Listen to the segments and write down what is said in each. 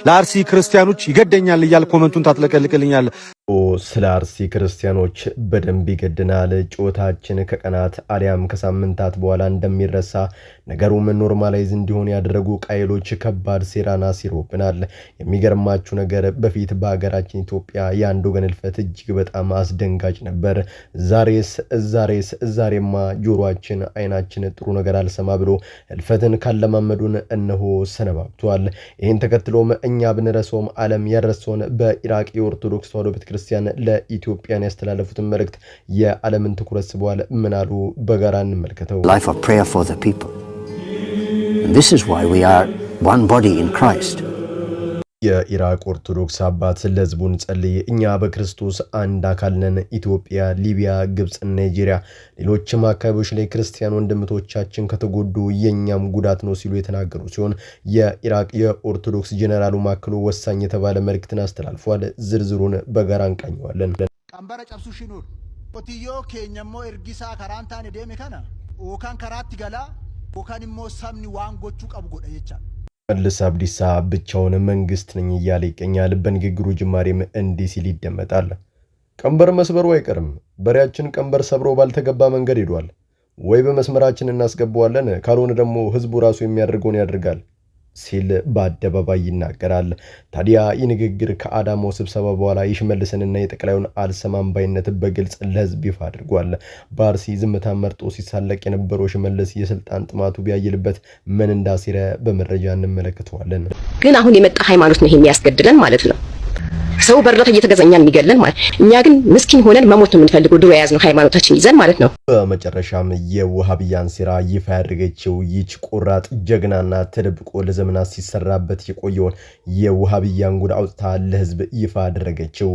ለአርሲ ክርስቲያኖች ይገደኛል እያል ኮመንቱን ታጥለቀልቅልኛል። ስለ አርሲ ክርስቲያኖች በደንብ ይገድናል። ጩኸታችን ከቀናት አሊያም ከሳምንታት በኋላ እንደሚረሳ ነገሩም ኖርማላይዝ እንዲሆን ያደረጉ ቃይሎች ከባድ ሴራና ሲሮብናል። የሚገርማችሁ ነገር በፊት በሀገራችን ኢትዮጵያ የአንድ ወገን እልፈት እጅግ በጣም አስደንጋጭ ነበር። ዛሬማ ጆሮአችን አይናችን ጥሩ ነገር አልሰማ ብሎ እልፈትን ካለማመዱን እነሆ ሰነባብቷል። ይህን ተከትሎም እኛ ብንረሳውም ዓለም ያረሰውን በኢራቅ የኦርቶዶክስ ተዋሕዶ ቤተክርስቲያን ለኢትዮጵያን ያስተላለፉትን መልእክት የዓለምን ትኩረት ስቧል። ምን አሉ? በጋራ እንመልከተው። Life of prayer for the people. And this is why we are one body in Christ. የኢራቅ ኦርቶዶክስ አባት ለሕዝቡን ጸልይ፣ እኛ በክርስቶስ አንድ አካል ነን። ኢትዮጵያ፣ ሊቢያ፣ ግብጽ፣ ናይጄሪያ፣ ሌሎችም አካባቢዎች ላይ ክርስቲያን ወንድምቶቻችን ከተጎዱ የኛም ጉዳት ነው ሲሉ የተናገሩ ሲሆን የኢራቅ የኦርቶዶክስ ጄኔራሉ ማክሎ ወሳኝ የተባለ መልእክትን አስተላልፏል። ዝርዝሩን በጋራ እንቃኘዋለን። ቀንበረ ጨብሱ ሽኑር ኦቲዮ ኬኛሞ እርጊሳ ካራንታን ደሜ ከና ኦካን ካራት ገላ ኦካን ሞ ሳምኒ ዋንጎቹ ቀብጎደ ይቻል መልስ አብዲሳ ብቻውን መንግስት ነኝ እያለ ይገኛል። በንግግሩ ጅማሬም እንዲህ ሲል ይደመጣል። ቀንበር መስበሩ አይቀርም። በሬያችን ቀንበር ሰብሮ ባልተገባ መንገድ ሄዷል። ወይ በመስመራችን እናስገባዋለን፣ ካልሆነ ደግሞ ህዝቡ ራሱ የሚያደርገውን ያደርጋል ሲል በአደባባይ ይናገራል። ታዲያ ይህ ንግግር ከአዳማው ስብሰባ በኋላ የሽመልስንና የጠቅላዩን አልሰማም ባይነት በግልጽ ለህዝብ ይፋ አድርጓል። በአርሲ ዝምታን መርጦ ሲሳለቅ የነበረው ሽመልስ የስልጣን ጥማቱ ቢያይልበት ምን እንዳሲረ በመረጃ እንመለከተዋለን። ግን አሁን የመጣ ሃይማኖት ነው የሚያስገድለን ማለት ነው። ሰው በርዳታ እየተገዛኛን የሚገለን ማለት እኛ ግን ምስኪን ሆነን መሞት ነው የምንፈልገው ድሮ የያዝነው ሃይማኖታችን ይዘን ማለት ነው። በመጨረሻም የውሃብያን ሴራ ይፋ ያደረገችው ይች ቆራጥ ጀግናና ተደብቆ ለዘመናት ሲሰራበት የቆየውን የውሃብያን ጉድ አውጥታ ለህዝብ ይፋ ያደረገችው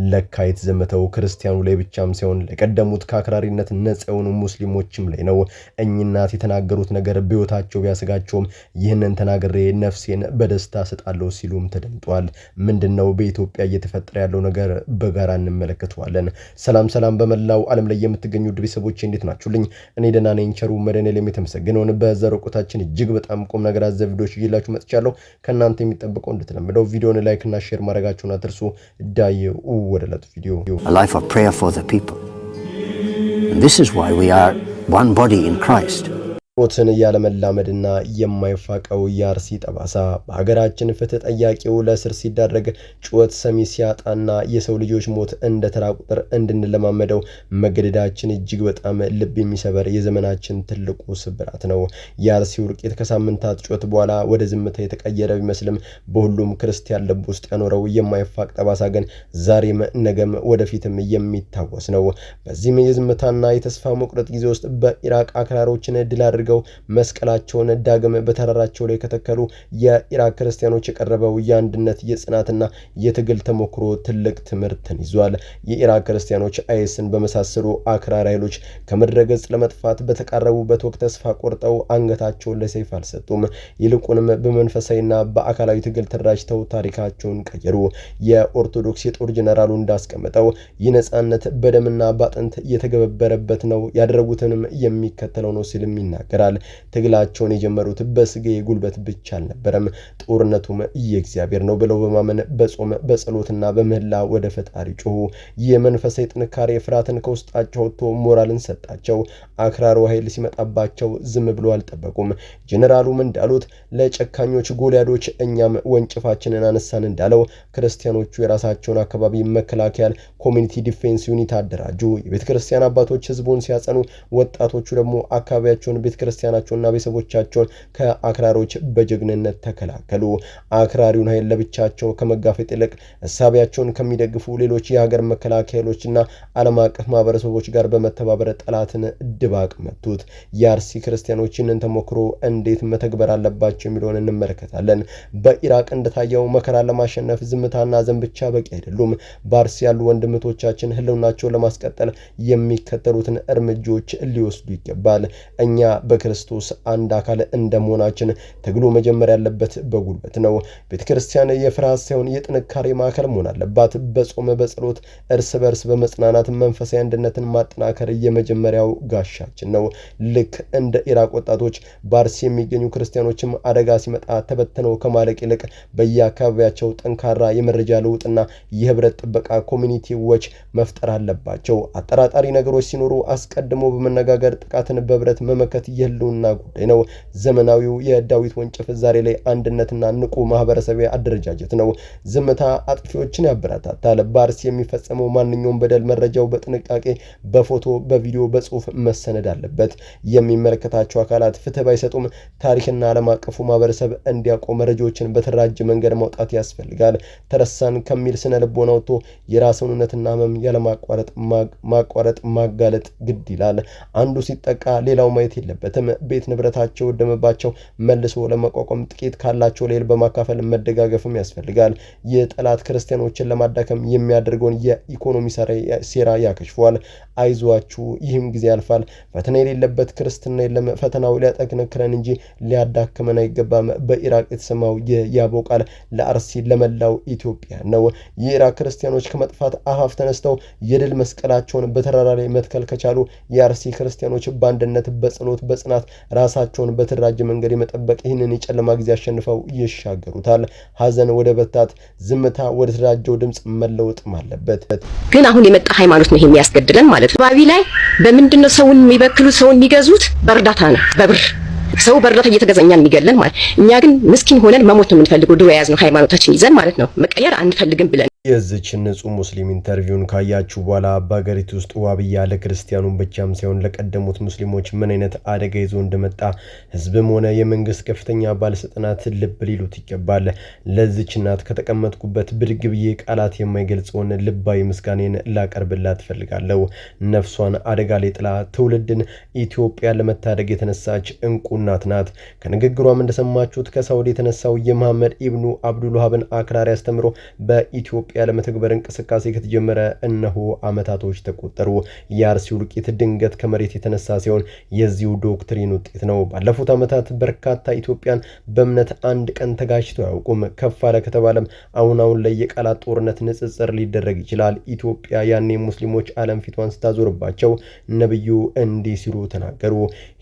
ለካ የተዘመተው ክርስቲያኑ ላይ ብቻም ሳይሆን ለቀደሙት ከአክራሪነት ነፃ የሆኑ ሙስሊሞችም ላይ ነው። እኚናት የተናገሩት ነገር በህይወታቸው ቢያሰጋቸውም ይህንን ተናግሬ ነፍሴን በደስታ ሰጣለሁ ሲሉም ተደምጧል። ምንድነው በኢትዮጵያ እየተፈጠረ ያለው ነገር? በጋራ እንመለከተዋለን። ሰላም በመላው ዓለም ላይ የምትገኙ ቤተሰቦች እንዴት ናችሁልኝ? እኔ ደህና ነኝ። ቸሩ መድኃኔዓለም የተመሰገነውን በዛሬው ቆይታችን እጅግ በጣም ቁም ነገር አዘል ቪዲዮዎች ይዤላችሁ መጥቻለሁ። ከእናንተ የሚጠበቀው እንደተለመደው ቪዲዮውን ላይክ እና ሼር ማድረጋችሁን አትርሱ። ዳዩ ወደ ዕለቱ ቪዲዮ። A life of prayer for the people. And this is why we are one body in Christ. ሞትን ያለመላመድና የማይፋቀው የአርሲ ጠባሳ በሀገራችን ፍትህ ጠያቂው ለእስር ሲዳረግ ጩኸት ሰሚ ሲያጣና የሰው ልጆች ሞት እንደ ተራ ቁጥር እንድንለማመደው መገደዳችን እጅግ በጣም ልብ የሚሰበር የዘመናችን ትልቁ ስብራት ነው። የአርሲ ውርቂት ከሳምንታት ጩኸት በኋላ ወደ ዝምታ የተቀየረ ቢመስልም በሁሉም ክርስቲያን ልብ ውስጥ ያኖረው የማይፋቅ ጠባሳ ግን ዛሬም ነገም ወደፊትም የሚታወስ ነው። በዚህም የዝምታና የተስፋ መቁረጥ ጊዜ ውስጥ በኢራቅ አክራሮችን ድል አድርገው መስቀላቸውን ዳግም በተራራቸው ላይ ከተከሉ የኢራቅ ክርስቲያኖች የቀረበው የአንድነት የጽናትና የትግል ተሞክሮ ትልቅ ትምህርትን ይዟል። የኢራቅ ክርስቲያኖች አይስን በመሳሰሉ አክራሪ ኃይሎች ከምድረ ገጽ ለመጥፋት በተቃረቡበት ወቅት ተስፋ ቆርጠው አንገታቸውን ለሰይፍ አልሰጡም። ይልቁንም በመንፈሳዊና በአካላዊ ትግል ተደራጅተው ታሪካቸውን ቀየሩ። የኦርቶዶክስ የጦር ጀነራሉ እንዳስቀመጠው ይህ ነጻነት በደምና ባጥንት የተገበረበት ነው፣ ያደረጉትንም የሚከተለው ነው ሲልም ይናገራል። ትግላቸውን የጀመሩት በስጋ ጉልበት ብቻ አልነበረም። ጦርነቱም የእግዚአብሔር ነው ብለው በማመን በጾም በጸሎትና በምህላ ወደ ፈጣሪ ጮሁ። የመንፈሳዊ ጥንካሬ ፍርሃትን ከውስጣቸው ወጥቶ ሞራልን ሰጣቸው። አክራሪ ኃይል ሲመጣባቸው ዝም ብሎ አልጠበቁም። ጀነራሉም እንዳሉት ለጨካኞች ጎልያዶች እኛም ወንጭፋችንን አነሳን እንዳለው ክርስቲያኖቹ የራሳቸውን አካባቢ መከላከያ ኮሚኒቲ ዲፌንስ ዩኒት አደራጁ። የቤተክርስቲያን አባቶች ህዝቡን ሲያጸኑ፣ ወጣቶቹ ደግሞ አካባቢያቸውን ቤተክርስቲያናቸውና ቤተሰቦቻቸውን ከአክራሪዎች በጀግንነት ተከላከሉ። አክራሪውን ኃይል ለብቻቸው ከመጋፈጥ ይልቅ እሳቢያቸውን ከሚደግፉ ሌሎች የሀገር መከላከያዎችና ዓለም አቀፍ ማህበረሰቦች ጋር በመተባበር ጠላትን ድባቅ መቱት። የአርሲ ክርስቲያኖችን ተሞክሮ እንዴት መተግበር አለባቸው የሚለውን እንመለከታለን። በኢራቅ እንደታየው መከራ ለማሸነፍ ዝምታና ዘን ብቻ በቂ አይደሉም። በአርሲ ያሉ ወንድምቶቻችን ህልውናቸውን ለማስቀጠል የሚከተሉትን እርምጃዎች ሊወስዱ ይገባል። እኛ በክርስቶስ አንድ አካል እንደመሆናችን ትግሉ መጀመር ያለበት በጉልበት ነው። ቤተክርስቲያን የፍርሃት ሳይሆን የጥንካሬ ማዕከል መሆን አለባት። በጾም በጸሎት እርስ በርስ በመጽናናት መንፈሳዊ አንድነትን ማጠናከር የመጀመሪያው ጋሻችን ነው። ልክ እንደ ኢራቅ ወጣቶች በአርሲ የሚገኙ ክርስቲያኖችም አደጋ ሲመጣ ተበተነው ከማለቅ ይልቅ በየአካባቢያቸው ጠንካራ የመረጃ ልውጥና የህብረት ጥበቃ ኮሚኒቲዎች መፍጠር አለባቸው። አጠራጣሪ ነገሮች ሲኖሩ አስቀድሞ በመነጋገር ጥቃትን በህብረት መመከት የህልውና ጉዳይ ነው። ዘመናዊው የዳዊት ወንጭፍ ዛሬ ላይ አንድነትና ንቁ ማህበረሰብ አደረጃጀት ነው። ዝምታ አጥፊዎችን ያበረታታል። በአርሲ የሚፈጸመው ማንኛውም በደል መረጃው በጥንቃቄ በፎቶ በቪዲዮ በጽሁፍ መሰነድ አለበት። የሚመለከታቸው አካላት ፍትህ ባይሰጡም ታሪክና ዓለም አቀፉ ማህበረሰብ እንዲያውቁ መረጃዎችን በተራጀ መንገድ ማውጣት ያስፈልጋል። ተረሳን ከሚል ስነ ልቦና ወጥቶ የራስን እውነትና ህመም ያለማቋረጥ ማጋለጥ ግድ ይላል። አንዱ ሲጠቃ ሌላው ማየት የለበትም። ቤት ንብረታቸው ወደመባቸው መልሶ ለመቋቋም ጥቂት ካላቸው ሌል በማካፈል መደጋገፍም ያስፈልጋል። የጠላት ክርስቲያኖችን ለማዳከም የሚያደርገውን የኢኮኖሚ ሴራ ያከሽፈዋል። አይዟችሁ ይህም ጊዜ ያልፋል። ፈተና የሌለበት ክርስትና የለም። ፈተናው ሊያጠነክረን እንጂ ሊያዳክመን አይገባም። በኢራቅ የተሰማው የያቦ ቃል ለአርሲ ለመላው ኢትዮጵያ ነው። የኢራቅ ክርስቲያኖች ከመጥፋት አፋፍ ተነስተው የድል መስቀላቸውን በተራራ ላይ መትከል ከቻሉ የአርሲ ክርስቲያኖች በአንድነት በጸሎት በጽናት ራሳቸውን በተደራጀ መንገድ የመጠበቅ ይህንን የጨለማ ጊዜ አሸንፈው ይሻገሩታል። ሐዘን ወደ በታት፣ ዝምታ ወደ ተደራጀው ድምጽ መለወጥም አለበት። ግን አሁን የመጣ ሃይማኖት ነው የሚያስገድለን ማለት ነው። ባቢ ላይ በምንድነው ሰውን የሚበክሉት ሰውን የሚገዙት? በእርዳታ ነው፣ በብር ሰው በእርዳታ እየተገዛኛል የሚገለን ማለት። እኛ ግን ምስኪን ሆነን መሞት ነው የምንፈልገው። ድሮ የያዝነው ሃይማኖታችን ይዘን ማለት ነው። መቀየር አንፈልግም ብለን የዚችን ንጹህ ሙስሊም ኢንተርቪውን ካያችሁ በኋላ በአገሪቱ ውስጥ ዋብያ ለክርስቲያኑን ብቻም ሳይሆን ለቀደሙት ሙስሊሞች ምን አይነት አደጋ ይዞ እንደመጣ ህዝብም ሆነ የመንግስት ከፍተኛ ባለስልጣናት ልብ ሊሉት ይገባል። ለዚች እናት ከተቀመጥኩበት ብድግ ብዬ ቃላት የማይገልጸውን ልባዊ ምስጋኔን ላቀርብላት ፈልጋለሁ። ነፍሷን አደጋ ላይ ጥላ ትውልድን ኢትዮጵያ ለመታደግ የተነሳች እንቁ እናት ናት። ከንግግሯም እንደሰማችሁት ከሳውዲ የተነሳው የመሐመድ ኢብኑ አብዱልዋሃብን አክራሪ አስተምሮ በኢትዮጵያ ለመተግበር እንቅስቃሴ ከተጀመረ እነሆ አመታቶች ተቆጠሩ። የአርሲው እልቂት ድንገት ከመሬት የተነሳ ሲሆን የዚሁ ዶክትሪን ውጤት ነው። ባለፉት አመታት በርካታ ኢትዮጵያን በእምነት አንድ ቀን ተጋጭተው አያውቁም። ከፍ አለ ከተባለም አሁን ላይ የቃላት ጦርነት ንጽጽር ሊደረግ ይችላል። ኢትዮጵያ ያኔ ሙስሊሞች ዓለም ፊቷን ስታዞርባቸው ነብዩ እንዲህ ሲሉ ተናገሩ።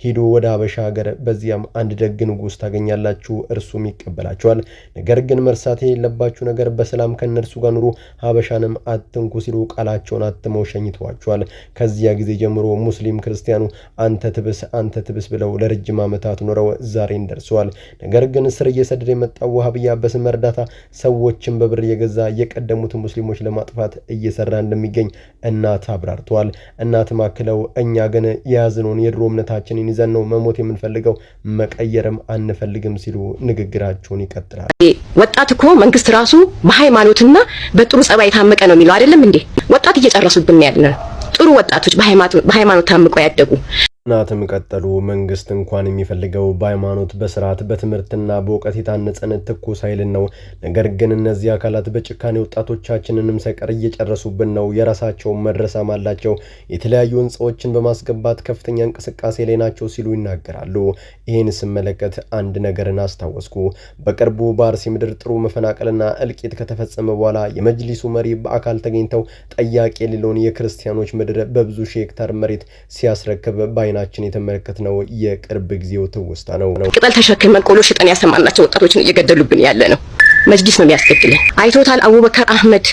ሂዱ ወደ ሀበሻ ሀገር፣ በዚያም አንድ ደግ ንጉስ ታገኛላችሁ፣ እርሱም ይቀበላችኋል። ነገር ግን መርሳት የሌለባችሁ ነገር በሰላም ከነርሱ ጋር ኑሩ፣ ሀበሻንም አትንኩ ሲሉ ቃላቸውን አትመው ሸኝተዋቸዋል። ከዚያ ጊዜ ጀምሮ ሙስሊም ክርስቲያኑ አንተ ትብስ ብለው ለረጅም ዓመታት ኖረው ዛሬን ደርሰዋል። ነገር ግን ስር እየሰደደ የመጣው ወሃብያ በስም እርዳታ ሰዎችን በብር እየገዛ የቀደሙት ሙስሊሞች ለማጥፋት እየሰራ እንደሚገኝ እናት አብራርተዋል። እናት ማክለው እኛ ግን የያዝነውን የድሮ እምነታችንን ይዘን ነው መሞት የምንፈልገው፣ መቀየርም አንፈልግም ሲሉ ንግግራቸውን ይቀጥላል። ወጣት እኮ መንግስት ራሱ በሃይማኖትና በጥሩ ጸባይ ታመቀ ነው የሚለው አይደለም እንዴ? ወጣት እየጨረሱብን ያለ ጥሩ ወጣቶች በሃይማኖት ታምቀው ያደጉ ናትም ቀጠሉ። መንግስት እንኳን የሚፈልገው በሃይማኖት በስርዓት በትምህርትና በእውቀት የታነጸን ትኩስ ኃይልን ነው። ነገር ግን እነዚህ አካላት በጭካኔ ወጣቶቻችንንም ሳይቀር እየጨረሱብን ነው። የራሳቸው መድረሳም አላቸው። የተለያዩ ህንፃዎችን በማስገባት ከፍተኛ እንቅስቃሴ ላይ ናቸው ሲሉ ይናገራሉ። ይህን ስመለከት አንድ ነገርን አስታወስኩ። በቅርቡ በአርሲ ምድር ጥሩ መፈናቀልና እልቂት ከተፈጸመ በኋላ የመጅሊሱ መሪ በአካል ተገኝተው ጠያቂ የሌለውን የክርስቲያኖች ምድር በብዙ ሺህ ሄክታር መሬት ሲያስረክብ ናችን የተመለከትነው የቅርብ ጊዜው ትውስታ ነው። ቅጠል ተሸክመን ቆሎ ሽጠን ያሰማናቸው ወጣቶችን እየገደሉብን ያለ ነው። መጅሊስ ነው የሚያስገድለን። አይቶታል አቡበከር አህመድ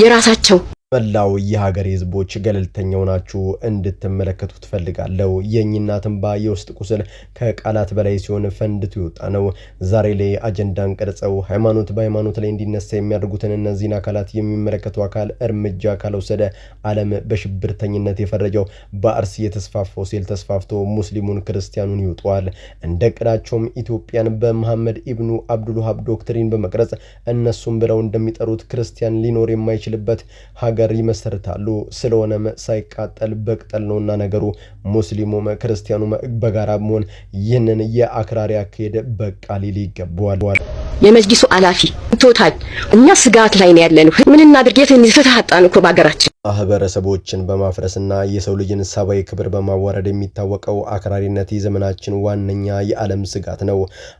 የራሳቸው መላው የሀገር ህዝቦች ገለልተኛው ናችሁ እንድትመለከቱ ትፈልጋለሁ። የኝናት እንባ የውስጥ ቁስል ከቃላት በላይ ሲሆን ፈንድቱ ይወጣ ነው። ዛሬ ላይ አጀንዳን ቀርጸው ሃይማኖት በሃይማኖት ላይ እንዲነሳ የሚያደርጉትን እነዚህን አካላት የሚመለከቱ አካል እርምጃ ካልወሰደ ዓለም በሽብርተኝነት የፈረጀው በአርሲ የተስፋፋው ሴል ተስፋፍቶ ሙስሊሙን ክርስቲያኑን ይውጠዋል። እንደ ቅዳቸውም ኢትዮጵያን በመሐመድ ኢብኑ አብዱልዋሃብ ዶክትሪን በመቅረጽ እነሱም ብለው እንደሚጠሩት ክርስቲያን ሊኖር የማይችልበት ሀገር ይመሰርታሉ። ስለሆነም ሳይቃጠል በቅጠል ነውና ነገሩ ሙስሊሙም ክርስቲያኑም በጋራ መሆን ይህንን የአክራሪ አካሄድ በቃ ሊል ይገባዋል። የመጅሊሱ አላፊ ቶታል እኛ ስጋት ላይ ነው ያለነው። ምን እናድርግ? የት ፍትህ አጣን እኮ በሀገራችን። ማህበረሰቦችን በማፍረስና የሰው ልጅን ሰብአዊ ክብር በማዋረድ የሚታወቀው አክራሪነት የዘመናችን ዋነኛ የዓለም ስጋት ነው።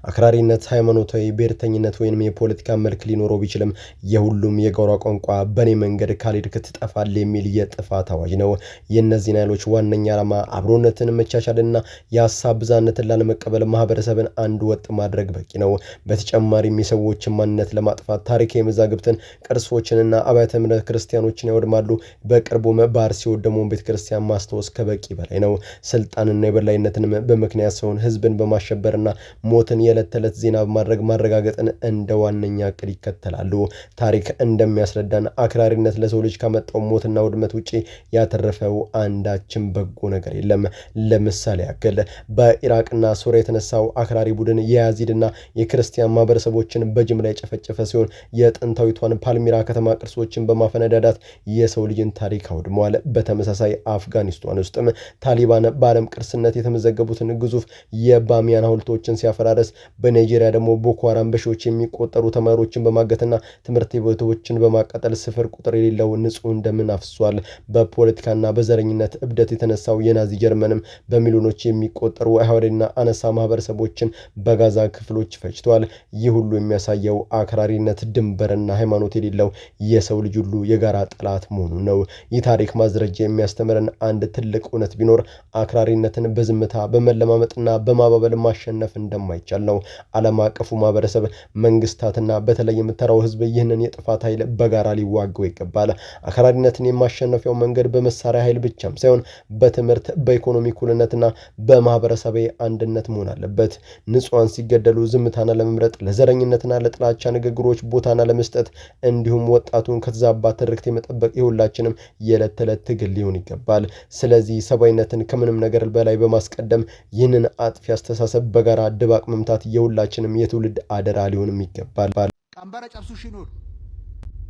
አክራሪነት ሃይማኖታዊ፣ ብሔርተኝነት ወይንም የፖለቲካ መልክ ሊኖረው ቢችልም የሁሉም የጋራ ቋንቋ በኔ መንገድ ካልሄድክ ትጠፋለህ የሚል የጥፋት አዋጅ ነው። የእነዚህን ኃይሎች ዋነኛ ዓላማ አብሮነትን፣ መቻቻልና የሀሳብ ብዝሃነትን ላለመቀበል ማህበረሰብን አንድ ወጥ ማድረግ በቂ ነው። በተጨማሪም የሰዎችን ማንነት ለማጥፋት ታሪካዊ መዛግብትን፣ ቅርሶችንና አብያተ እምነት ክርስቲያኖችን ያወድማሉ። በቅርቡም በአርሲ የወደመውን ቤተክርስቲያን ማስታወስ ከበቂ በላይ ነው። ስልጣንና የበላይነትንም በምክንያት ሰውን ህዝብን በማሸበርና ሞትን የዕለት ተዕለት ዜና በማድረግ ማረጋገጥን እንደ ዋነኛ እቅድ ይከተላሉ። ታሪክ እንደሚያስረዳን አክራሪነት ለሰው ልጅ ካመጣው ሞትና ውድመት ውጪ ያተረፈው አንዳችም በጎ ነገር የለም። ለምሳሌ ያክል በኢራቅና ሱሪያ የተነሳው አክራሪ ቡድን የያዚድና የክርስቲያን ማህበረሰቦችን በጅምላ የጨፈጨፈ ሲሆን የጥንታዊቷን ፓልሚራ ከተማ ቅርሶችን በማፈነዳዳት የሰው ልጅን ታሪክ አውድመዋል። በተመሳሳይ አፍጋኒስታን ውስጥም ታሊባን በዓለም ቅርስነት የተመዘገቡትን ግዙፍ የባሚያን ሐውልቶችን ሲያፈራረስ፣ በናይጄሪያ ደግሞ ቦኮ ሃራም በሺዎች የሚቆጠሩ ተማሪዎችን በማገትና ትምህርት ቤቶችን በማቃጠል ስፍር ቁጥር የሌለው ንጹህ ደምን አፍሷል። በፖለቲካና በዘረኝነት እብደት የተነሳው የናዚ ጀርመንም በሚሊዮኖች የሚቆጠሩ አይሁድና አነሳ ማህበረሰቦችን በጋዛ ክፍሎች ፈጅቷል። ይህ ሁሉ የሚያሳየው አክራሪነት ድንበርና ሃይማኖት የሌለው የሰው ልጅ ሁሉ የጋራ ጠላት መሆኑን ነው። ይህ ታሪክ ማስረጃ የሚያስተምረን አንድ ትልቅ እውነት ቢኖር አክራሪነትን በዝምታ በመለማመጥና በማባበል ማሸነፍ እንደማይቻል ነው። ዓለም አቀፉ ማህበረሰብ፣ መንግስታትና በተለይም ተራው ህዝብ ይህንን የጥፋት ኃይል በጋራ ሊዋገው ይገባል። አክራሪነትን የማሸነፊያው መንገድ በመሳሪያ ኃይል ብቻም ሳይሆን በትምህርት፣ በኢኮኖሚ እኩልነትና በማህበረሰባዊ አንድነት መሆን አለበት። ንጹሃን ሲገደሉ ዝምታና ለመምረጥ፣ ለዘረኝነትና ለጥላቻ ንግግሮች ቦታና ለመስጠት እንዲሁም ወጣቱን ከተዛባ ትርክት የመጠበቅ ሁላችንም የዕለት ተዕለት ትግል ሊሆን ይገባል። ስለዚህ ሰብአዊነትን ከምንም ነገር በላይ በማስቀደም ይህንን አጥፊ አስተሳሰብ በጋራ ድባቅ መምታት የሁላችንም የትውልድ አደራ ሊሆንም ይገባል። ቀንበረ ጨብሱ ሽኑር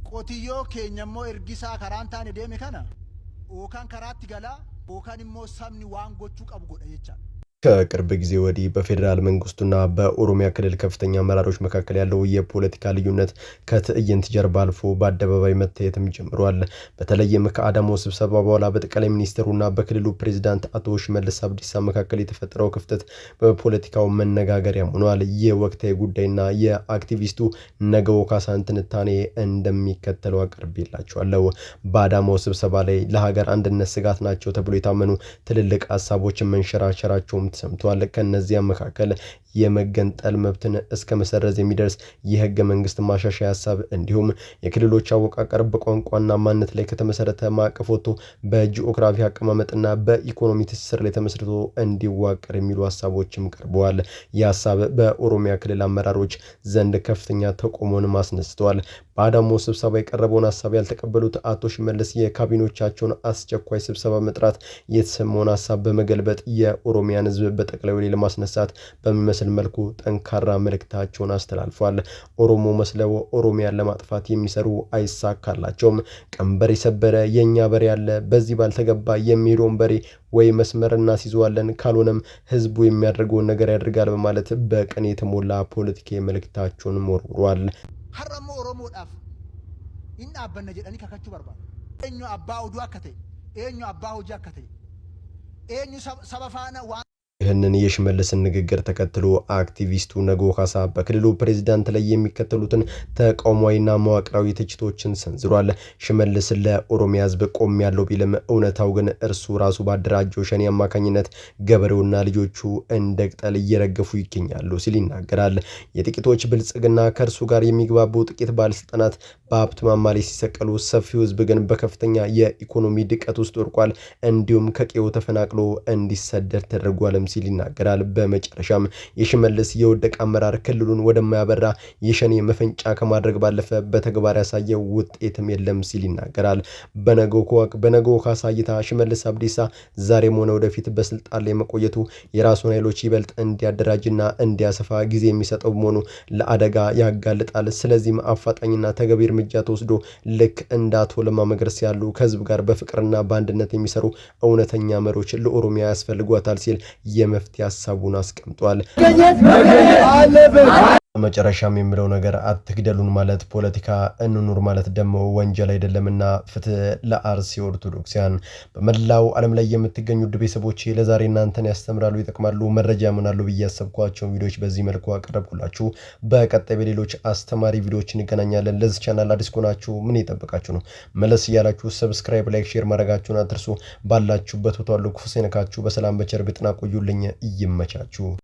ቆትዮ ኬኛሞ እርጊሳ ከራንታን ደሜ ከና ኦካን ከራት ገላ ኦካን ሞ ሰምኒ ዋንጎቹ ቀብጎ ደየቻል። ከቅርብ ጊዜ ወዲህ በፌዴራል መንግስቱና በኦሮሚያ ክልል ከፍተኛ አመራሮች መካከል ያለው የፖለቲካ ልዩነት ከትዕይንት ጀርባ አልፎ በአደባባይ መታየትም ጀምሯል። በተለይም ከአዳማው ስብሰባ በኋላ በጠቅላይ ሚኒስትሩና በክልሉ ፕሬዝዳንት አቶ ሽመልስ አብዲሳ መካከል የተፈጠረው ክፍተት በፖለቲካው መነጋገሪያ ሆኗል። የወቅታዊ ጉዳይና የአክቲቪስቱ ነገዎ ካሳን ትንታኔ እንደሚከተለው አቀርብላችኋለሁ። በአዳማው ስብሰባ ላይ ለሀገር አንድነት ስጋት ናቸው ተብሎ የታመኑ ትልልቅ ሀሳቦችን መንሸራሸራቸውም ተሰምቷል። ከነዚያ መካከል የመገንጠል መብትን እስከ መሰረዝ የሚደርስ የህገ መንግስት ማሻሻያ ሐሳብ እንዲሁም የክልሎች አወቃቀር በቋንቋና ማንነት ላይ ከተመሰረተ ማዕቀፍ ወጥቶ በጂኦግራፊ አቀማመጥና በኢኮኖሚ ትስስር ላይ ተመስርቶ እንዲዋቀር የሚሉ ሐሳቦችም ቀርበዋል። ይህ ሐሳብ በኦሮሚያ ክልል አመራሮች ዘንድ ከፍተኛ ተቃውሞን አስነስተዋል። በአዳማው ስብሰባ የቀረበውን ሐሳብ ያልተቀበሉት አቶ ሽመልስ የካቢኔዎቻቸውን አስቸኳይ ስብሰባ መጥራት የተሰማውን ሐሳብ በመገልበጥ የኦሮሚያን ህዝብ በጠቅላዩ ላይ ለማስነሳት በሚመስል መልኩ ጠንካራ መልእክታቸውን አስተላልፏል። ኦሮሞ መስለው ኦሮሚያን ለማጥፋት የሚሰሩ አይሳካላቸውም። ቀንበር የሰበረ የኛ በሬ ያለ በዚህ ባልተገባ የሚሄደውን በሬ ወይ መስመር እናስይዘዋለን፣ ካልሆነም ህዝቡ የሚያደርገውን ነገር ያደርጋል በማለት በቀን የተሞላ ፖለቲካዊ መልእክታቸውን ወርውሯል። ሀረሞ ኦሮሞ ዳፍ ኢና አበነ ጀዳኒ ከከቹ በርባ ኤኙ አባ ኦዱ አከተ ኤኙ አባ ሆጂ አከተ ኤኙ ሰበፋና ይህንን የሽመልስን ንግግር ተከትሎ አክቲቪስቱ ነገዎ ካሳ በክልሉ ፕሬዝዳንት ላይ የሚከተሉትን ተቃውሟዊና መዋቅራዊ ትችቶችን ሰንዝሯል። ሽመልስ ለኦሮሚያ ህዝብ ቆም ያለው ቢልም እውነታው ግን እርሱ ራሱ ባደራጀው ሸኔ አማካኝነት ገበሬውና ልጆቹ እንደ ቅጠል እየረገፉ ይገኛሉ ሲል ይናገራል። የጥቂቶች ብልጽግና ከእርሱ ጋር የሚግባቡ ጥቂት ባለስልጣናት በሀብት ማማ ላይ ሲሰቀሉ፣ ሰፊው ህዝብ ግን በከፍተኛ የኢኮኖሚ ድቀት ውስጥ ወድቋል። እንዲሁም ከቀዬው ተፈናቅሎ እንዲሰደድ ተደርጓል ሲል ይናገራል። በመጨረሻም የሽመልስ የወደቀ አመራር ክልሉን ወደማያበራ የሸኔ መፈንጫ ከማድረግ ባለፈ በተግባር ያሳየው ውጤትም የለም ሲል ይናገራል። በነገዎ ካሳ እይታ ሽመልስ አብዲሳ ዛሬም ሆነ ወደፊት በስልጣን ላይ መቆየቱ የራሱን ኃይሎች ይበልጥ እንዲያደራጅና እንዲያሰፋ ጊዜ የሚሰጠው መሆኑ ለአደጋ ያጋልጣል። ስለዚህም አፋጣኝና ተገቢ እርምጃ ተወስዶ ልክ እንደ አቶ ለማ መገርሳ ያሉ ከህዝብ ጋር በፍቅርና በአንድነት የሚሰሩ እውነተኛ መሪዎች ለኦሮሚያ ያስፈልጓታል ሲል የመፍትሄ ሐሳቡን አስቀምጧል። በመጨረሻም የሚለው ነገር አትግደሉን ማለት ፖለቲካ እንኑር ማለት ደግሞ ወንጀል አይደለምና ፍትህ ለአርሲ ኦርቶዶክሲያን። በመላው ዓለም ላይ የምትገኙ ውድ ቤተሰቦቼ ለዛሬ እናንተን ያስተምራሉ፣ ይጠቅማሉ፣ መረጃ ምናሉ ብዬ ያሰብኳቸውን ቪዲዮዎች በዚህ መልኩ አቀረብኩላችሁ። በቀጣይ በሌሎች አስተማሪ ቪዲዮዎች እንገናኛለን። ለዚህ ቻናል አዲስ ከሆናችሁ ምን ይጠብቃችሁ ነው? መለስ እያላችሁ ሰብስክራይብ፣ ላይክ፣ ሼር ማድረጋችሁን አትርሱ። ባላችሁበት ቦታ ሁሉ ክፉ ሳይነካችሁ በሰላም በቸር በጤና ቆዩልኝ። ይመቻችሁ።